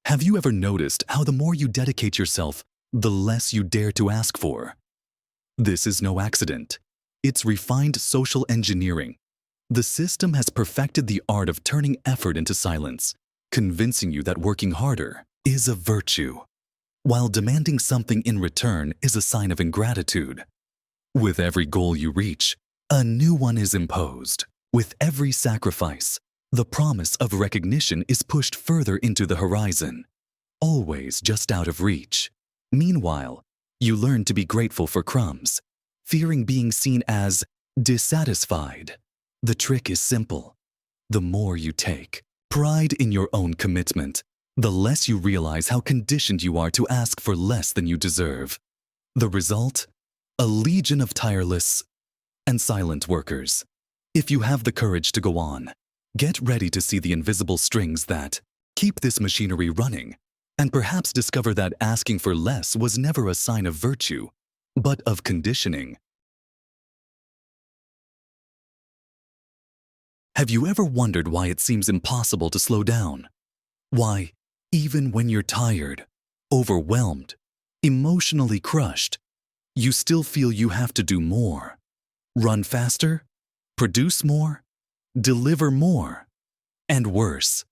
Have you ever noticed how the more you dedicate yourself, the less you dare to ask for? This is no accident. It's refined social engineering. The system has perfected the art of turning effort into silence, convincing you that working harder is a virtue, while demanding something in return is a sign of ingratitude. With every goal you reach, a new one is imposed. With every sacrifice, the promise of recognition is pushed further into the horizon, always just out of reach. Meanwhile, you learn to be grateful for crumbs, fearing being seen as dissatisfied. The trick is simple. The more you take pride in your own commitment, the less you realize how conditioned you are to ask for less than you deserve. The result? A legion of tireless and silent workers. If you have the courage to go on, get ready to see the invisible strings that keep this machinery running, and perhaps discover that asking for less was never a sign of virtue, but of conditioning. Have you ever wondered why it seems impossible to slow down? Why, even when you're tired, overwhelmed, emotionally crushed, you still feel you have to do more? Run faster? Produce more? Deliver more? And worse,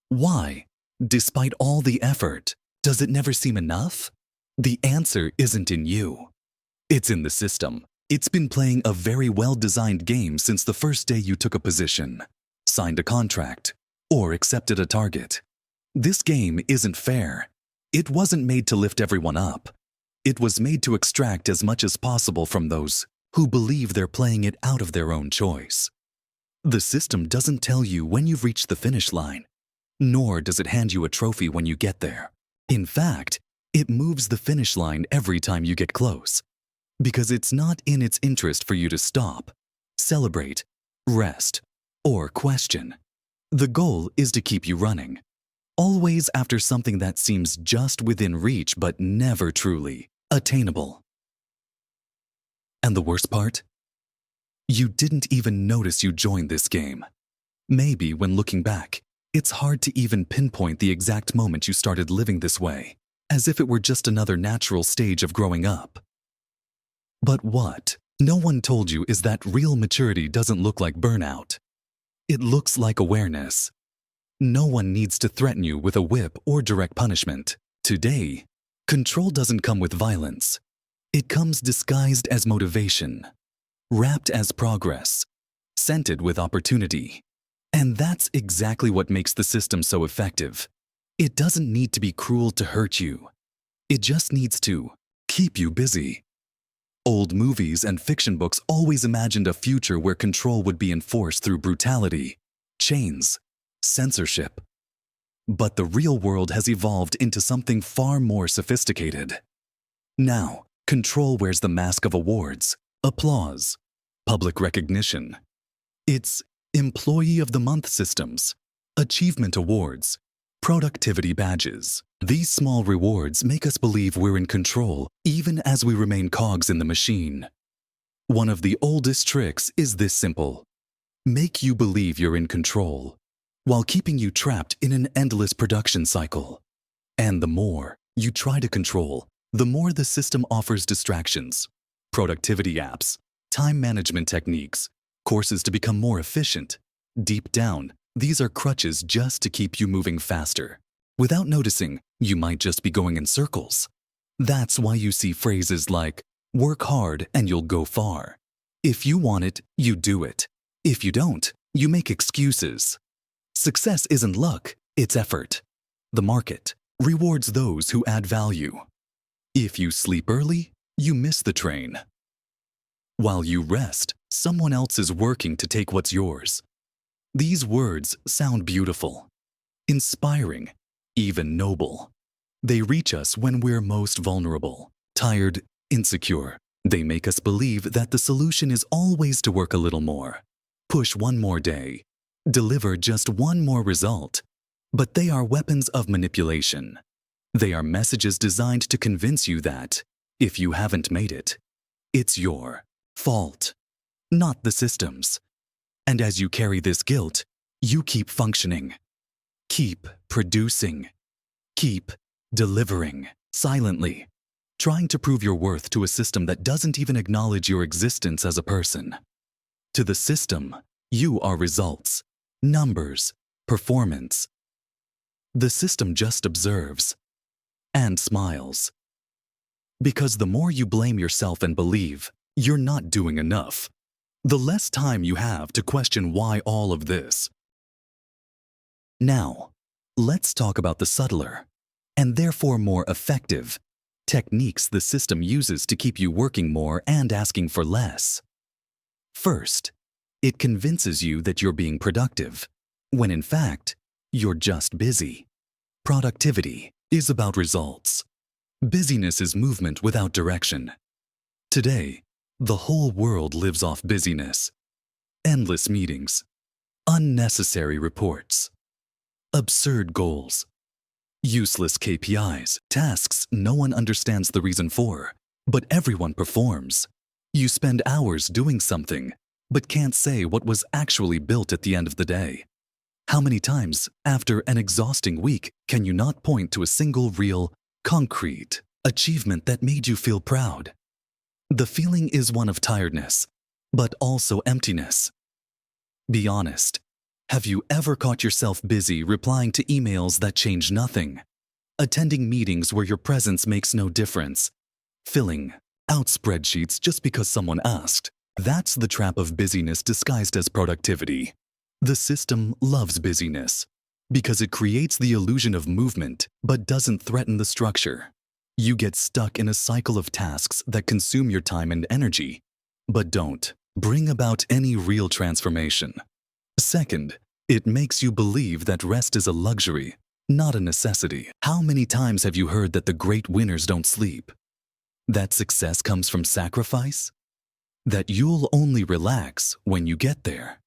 why, despite all the effort, does it never seem enough? The answer isn't in you. It's in the system. It's been playing a very well-designed game since the first day you took a position, signed a contract, or accepted a target. This game isn't fair. It wasn't made to lift everyone up. It was made to extract as much as possible from those who believe they're playing it out of their own choice. The system doesn't tell you when you've reached the finish line, nor does it hand you a trophy when you get there. In fact, it moves the finish line every time you get close, because it's not in its interest for you to stop, celebrate, rest, or question. The goal is to keep you running, always after something that seems just within reach but never truly attainable. And the worst part? You didn't even notice you joined this game. Maybe when looking back, it's hard to even pinpoint the exact moment you started living this way, as if it were just another natural stage of growing up. But what no one told you is that real maturity doesn't look like burnout. It looks like awareness. No one needs to threaten you with a whip or direct punishment. Today, control doesn't come with violence. It comes disguised as motivation, wrapped as progress, scented with opportunity. And that's exactly what makes the system so effective. It doesn't need to be cruel to hurt you. It just needs to keep you busy. Old movies and fiction books always imagined a future where control would be enforced through brutality, chains, censorship. But the real world has evolved into something far more sophisticated. Now, control wears the mask of awards, applause, public recognition. It's Employee of the Month systems, achievement awards, productivity badges. These small rewards make us believe we're in control even as we remain cogs in the machine. One of the oldest tricks is this simple: make you believe you're in control, while keeping you trapped in an endless production cycle. And the more you try to control, the more the system offers distractions, productivity apps, time management techniques, courses to become more efficient. Deep down, these are crutches just to keep you moving faster. Without noticing, you might just be going in circles. That's why you see phrases like, work hard and you'll go far. If you want it, you do it. If you don't, you make excuses. Success isn't luck, it's effort. The market rewards those who add value. If you sleep early, you miss the train. While you rest, someone else is working to take what's yours. These words sound beautiful, inspiring, even noble. They reach us when we're most vulnerable, tired, insecure. They make us believe that the solution is always to work a little more, push one more day, deliver just one more result. But they are weapons of manipulation. They are messages designed to convince you that, if you haven't made it, it's your fault, not the system's. And as you carry this guilt, you keep functioning, keep producing, Keep delivering silently, trying to prove your worth to a system that doesn't even acknowledge your existence as a person. To the system, you are results, numbers, performance. The system just observes and smiles. Because the more you blame yourself and believe you're not doing enough, the less time you have to question why all of this. Now, let's talk about the subtler, and therefore more effective, techniques the system uses to keep you working more and asking for less. First, it convinces you that you're being productive, when in fact, you're just busy. Productivity is about results. Busyness is movement without direction. Today, the whole world lives off busyness. Endless meetings, unnecessary reports, absurd goals, useless KPIs, tasks no one understands the reason for, but everyone performs. You spend hours doing something, but can't say what was actually built at the end of the day. How many times, after an exhausting week, can you not point to a single real, concrete achievement that made you feel proud? The feeling is one of tiredness, but also emptiness. Be honest. Have you ever caught yourself busy replying to emails that change nothing? Attending meetings where your presence makes no difference? Filling out spreadsheets just because someone asked? That's the trap of busyness disguised as productivity. The system loves busyness because it creates the illusion of movement but doesn't threaten the structure. You get stuck in a cycle of tasks that consume your time and energy, but don't bring about any real transformation. Second, it makes you believe that rest is a luxury, not a necessity. How many times have you heard that the great winners don't sleep? That success comes from sacrifice? That you'll only relax when you get there?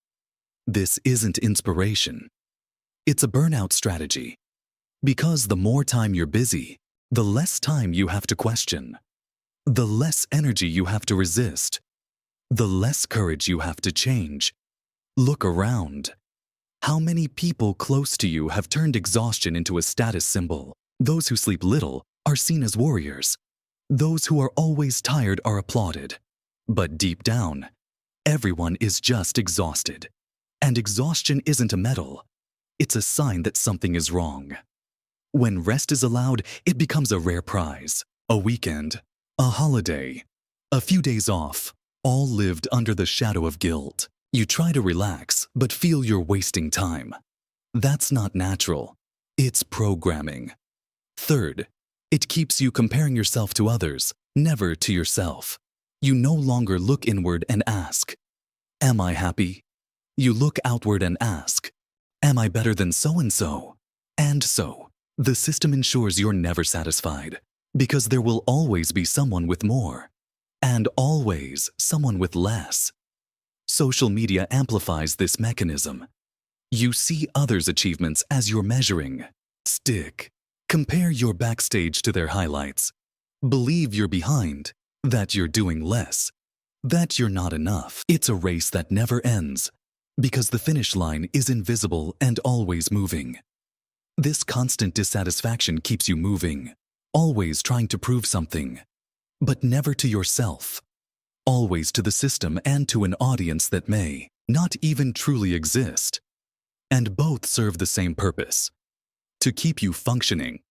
This isn't inspiration. It's a burnout strategy. Because the more time you're busy, the less time you have to question. The less energy you have to resist. The less courage you have to change. Look around. How many people close to you have turned exhaustion into a status symbol? Those who sleep little are seen as warriors. Those who are always tired are applauded. But deep down, everyone is just exhausted. And exhaustion isn't a medal. It's a sign that something is wrong. When rest is allowed, it becomes a rare prize. A weekend, a holiday, a few days off, all lived under the shadow of guilt. You try to relax, but feel you're wasting time. That's not natural. It's programming. Third, it keeps you comparing yourself to others, never to yourself. You no longer look inward and ask, "Am I happy?" You look outward and ask, "Am I better than so-and-so?" And so, the system ensures you're never satisfied, because there will always be someone with more, and always someone with less. Social media amplifies this mechanism. You see others' achievements as your measuring stick. Compare your backstage to their highlights. Believe you're behind, that you're doing less, that you're not enough. It's a race that never ends, because the finish line is invisible and always moving. This constant dissatisfaction keeps you moving, always trying to prove something, but never to yourself. Always to the system and to an audience that may not even truly exist. And both serve the same purpose: to keep you functioning.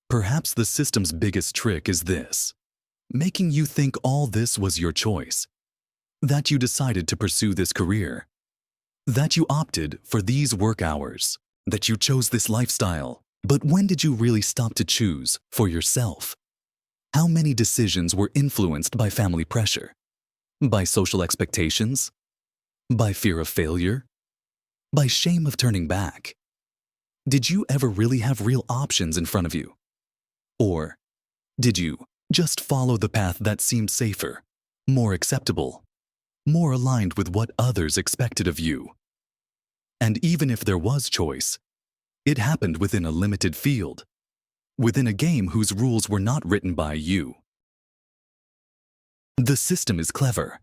Perhaps the system's biggest trick is this: making you think all this was your choice, that you decided to pursue this career, that you opted for these work hours, that you chose this lifestyle. But when did you really stop to choose for yourself? How many decisions were influenced by family pressure, by social expectations, by fear of failure, by shame of turning back? Did you ever really have real options in front of you? Or did you just follow the path that seemed safer, more acceptable, more aligned with what others expected of you? And even if there was choice, it happened within a limited field, within a game whose rules were not written by you. The system is clever.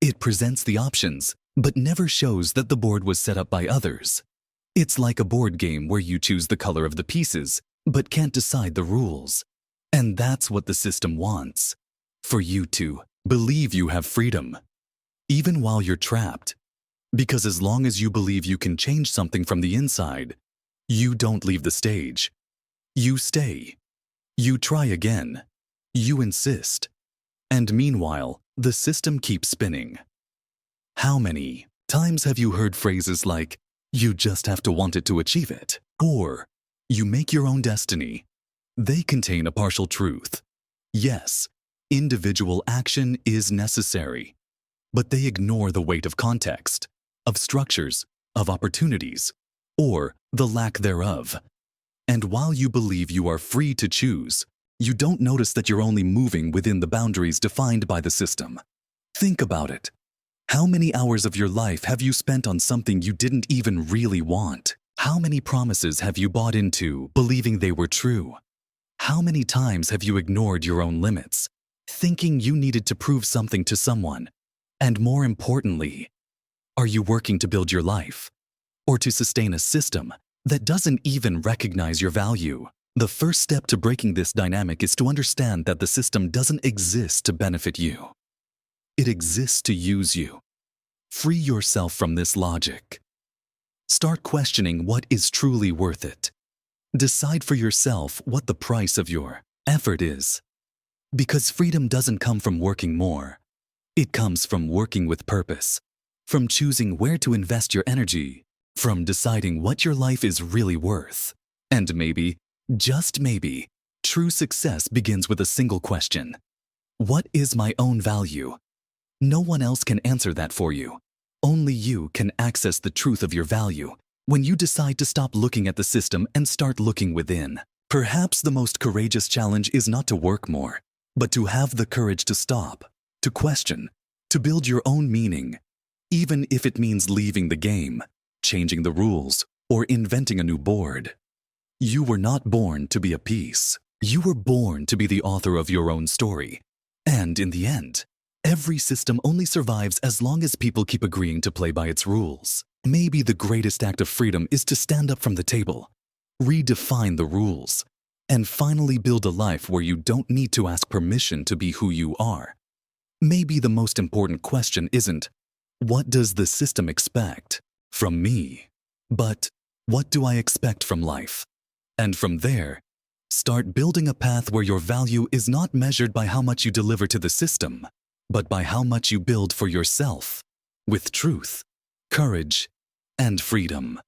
It presents the options, but never shows that the board was set up by others. It's like a board game where you choose the color of the pieces, but can't decide the rules. And that's what the system wants. For you to believe you have freedom, even while you're trapped. Because as long as you believe you can change something from the inside, you don't leave the stage. You stay. You try again. You insist. And meanwhile, the system keeps spinning. How many times have you heard phrases like, "You just have to want it to achieve it," or "You make your own destiny"? They contain a partial truth. Yes, individual action is necessary, but they ignore the weight of context, of structures, of opportunities, or the lack thereof. And while you believe you are free to choose, you don't notice that you're only moving within the boundaries defined by the system. Think about it. How many hours of your life have you spent on something you didn't even really want? How many promises have you bought into, believing they were true? How many times have you ignored your own limits, thinking you needed to prove something to someone? And more importantly, are you working to build your life, or to sustain a system that doesn't even recognize your value? The first step to breaking this dynamic is to understand that the system doesn't exist to benefit you. It exists to use you. Free yourself from this logic. Start questioning what is truly worth it. Decide for yourself what the price of your effort is. Because freedom doesn't come from working more. It comes from working with purpose, from choosing where to invest your energy, from deciding what your life is really worth. And maybe, just maybe, true success begins with a single question. What is my own value? No one else can answer that for you. Only you can access the truth of your value when you decide to stop looking at the system and start looking within. Perhaps the most courageous challenge is not to work more, but to have the courage to stop, to question, to build your own meaning, even if it means leaving the game, changing the rules, or inventing a new board. You were not born to be a piece. You were born to be the author of your own story. And in the end, every system only survives as long as people keep agreeing to play by its rules. Maybe the greatest act of freedom is to stand up from the table, redefine the rules, and finally build a life where you don't need to ask permission to be who you are. Maybe the most important question isn't, what does the system expect from me? But, what do I expect from life? And from there, start building a path where your value is not measured by how much you deliver to the system, but by how much you build for yourself, with truth, courage, and freedom.